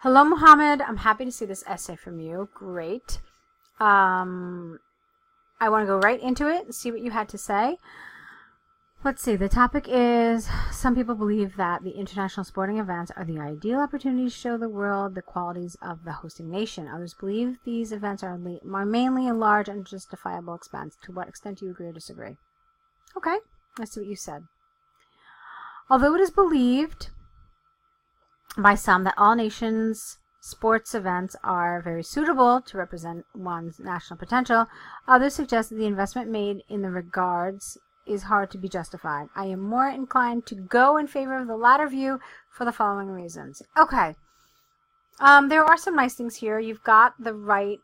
Hello, Mohammed. I'm happy to see this essay from you. Great. I want to go right into it and see what you had to say. Let's see. The topic is, some people believe that the international sporting events are the ideal opportunity to show the world the qualities of the hosting nation. Others believe these events are mainly a large and justifiable expense. To what extent do you agree or disagree? Okay, let's see what you said. Although it is believed by some that all nations' sports events are very suitable to represent one's national potential, others suggest that the investment made in the regards is hard to be justified. I am more inclined to go in favor of the latter view for the following reasons. Okay. There are some nice things here. You've got the right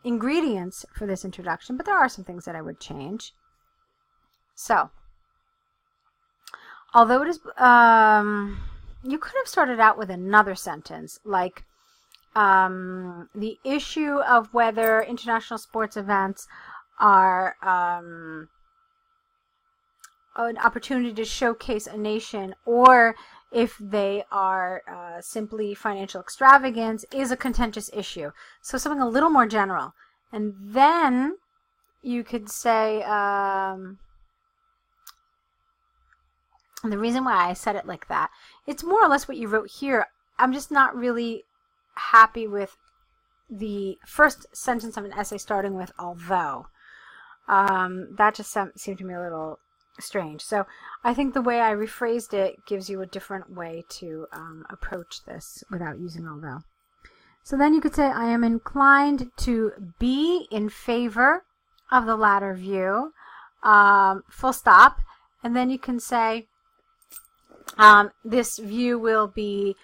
ingredients for this introduction, but there are some things that I would change. So, although it is, you could have started out with another sentence, like the issue of whether international sports events are an opportunity to showcase a nation, or if they are simply financial extravagance, is a contentious issue. So something a little more general. And then you could say, and the reason why I said it like that, it's more or less what you wrote here. I'm just not really happy with the first sentence of an essay starting with although. That just seemed to me a little strange. So I think the way I rephrased it gives you a different way to approach this without using although. So then you could say, I am inclined to be in favor of the latter view, full stop. And then you can say, this view will be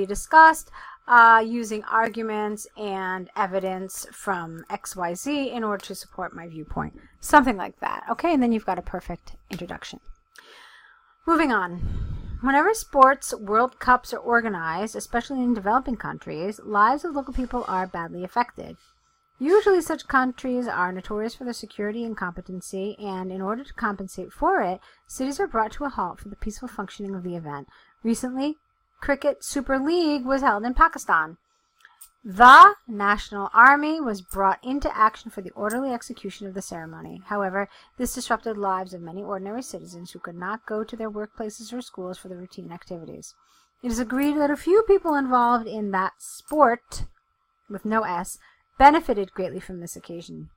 discussed using arguments and evidence from XYZ in order to support my viewpoint. Something like that. Okay, and then you've got a perfect introduction. Moving on. Whenever sports World Cups are organized, especially in developing countries, lives of local people are badly affected. Usually such countries are notorious for their security and competency, and in order to compensate for it, cities are brought to a halt for the peaceful functioning of the event. Recently, Cricket Super League was held in Pakistan. The National Army was brought into action for the orderly execution of the ceremony. However, this disrupted lives of many ordinary citizens who could not go to their workplaces or schools for their routine activities. It is agreed that a few people involved in that sport, with no S, benefited greatly from this occasion,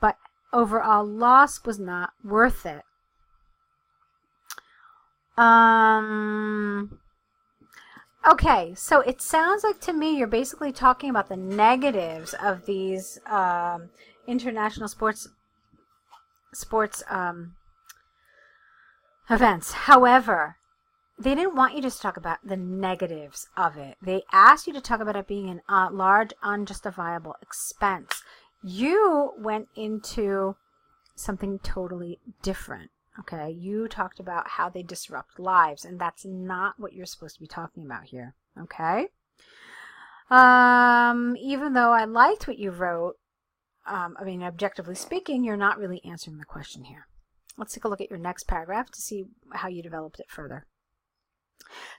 but overall loss was not worth it. Okay, so it sounds like to me you're basically talking about the negatives of these international sports events. However, they didn't want you to talk about the negatives of it. They asked you to talk about it being a large, unjustifiable expense. You went into something totally different. Okay, you talked about how they disrupt lives, and that's not what you're supposed to be talking about here. Okay? Even though I liked what you wrote, objectively speaking, you're not really answering the question here. Let's take a look at your next paragraph to see how you developed it further.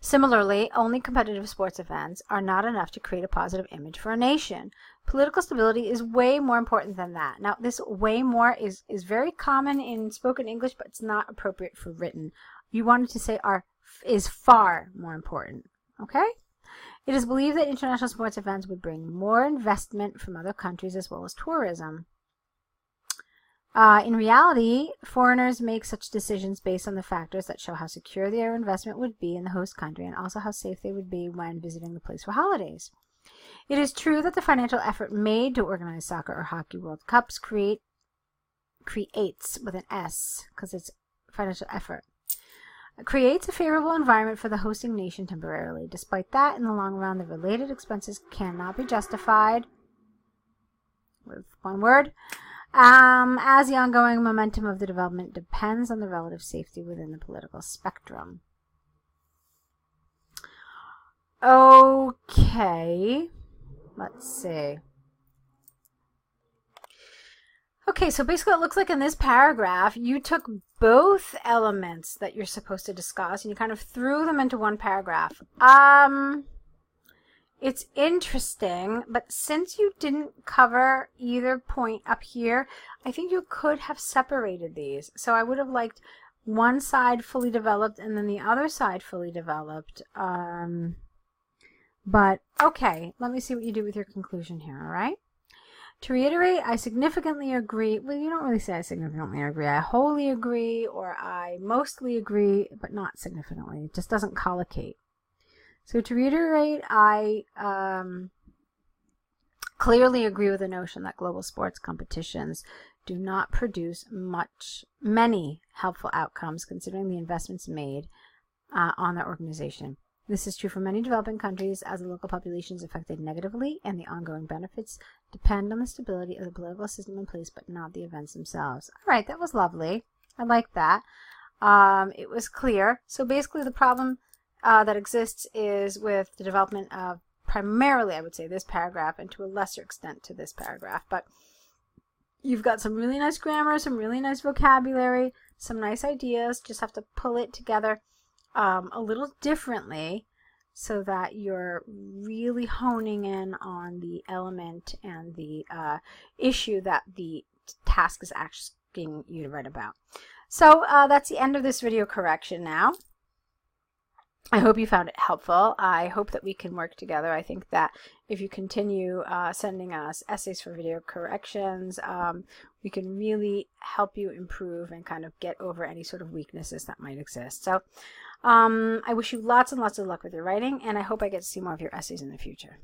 Similarly, only competitive sports events are not enough to create a positive image for a nation. Political stability is way more important than that. Now, this way more is very common in spoken English, but it's not appropriate for written. You wanted to say is far more important. Okay? It is believed that international sports events would bring more investment from other countries as well as tourism. In reality, foreigners make such decisions based on the factors that show how secure their investment would be in the host country and also how safe they would be when visiting the place for holidays. It is true that the financial effort made to organize soccer or hockey World Cups creates with an S, because it's financial effort, creates a favorable environment for the hosting nation temporarily. Despite that, in the long run, the related expenses cannot be justified, with one word, as the ongoing momentum of the development depends on the relative safety within the political spectrum. Okay, let's see. Okay, so basically it looks like in this paragraph, you took both elements that you're supposed to discuss and you kind of threw them into one paragraph. It's interesting, but since you didn't cover either point up here, I think you could have separated these. So I would have liked one side fully developed and then the other side fully developed. But okay, let me see what you do with your conclusion here, all right? To reiterate, I significantly agree. Well, you don't really say I significantly agree. I wholly agree, or I mostly agree, but not significantly. It just doesn't collocate. So to reiterate, I clearly agree with the notion that global sports competitions do not produce many helpful outcomes considering the investments made on their organization. This is true for many developing countries as the local population is affected negatively and the ongoing benefits depend on the stability of the political system in place but not the events themselves. All right, that was lovely. I like that. It was clear. So basically the problem that exists is with the development of primarily, I would say, this paragraph and to a lesser extent to this paragraph. But you've got some really nice grammar, some really nice vocabulary, some nice ideas. Just have to pull it together a little differently so that you're really honing in on the element and the issue that the task is asking you to write about. So that's the end of this video correction now. I hope you found it helpful. I hope that we can work together. I think that if you continue sending us essays for video corrections, we can really help you improve and kind of get over any sort of weaknesses that might exist. So I wish you lots and lots of luck with your writing, and I hope I get to see more of your essays in the future.